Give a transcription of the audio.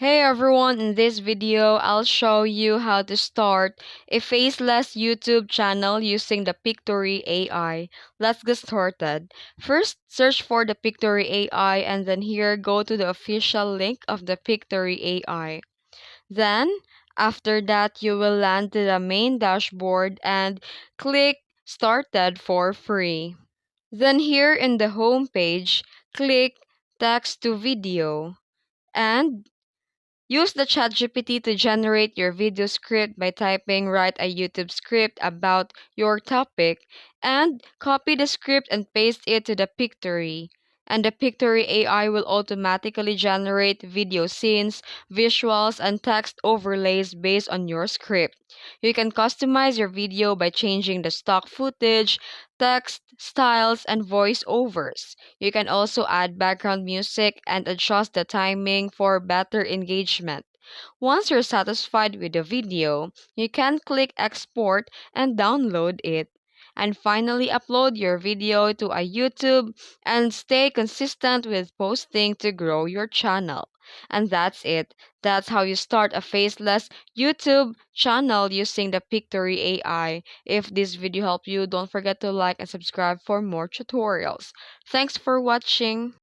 Hey everyone, in this video, I'll show you how to start a faceless YouTube channel using the Pictory AI. Let's get started. First, search for the Pictory AI and then here go to the official link of the Pictory AI. Then, after that, you will land to the main dashboard and click Started for free. Then here in the home page, click Text to Video and use the ChatGPT to generate your video script by typing write a YouTube script about your topic and copy the script and paste it to the Pictory. And the Pictory AI will automatically generate video scenes, visuals, and text overlays based on your script. You can customize your video by changing the stock footage, text, styles, and voiceovers. You can also add background music and adjust the timing for better engagement. Once you're satisfied with the video, you can click export and download it. And finally, upload your video to a YouTube and stay consistent with posting to grow your channel. And that's it. That's how you start a faceless YouTube channel using the Pictory AI. If this video helped you, don't forget to like and subscribe for more tutorials. Thanks for watching.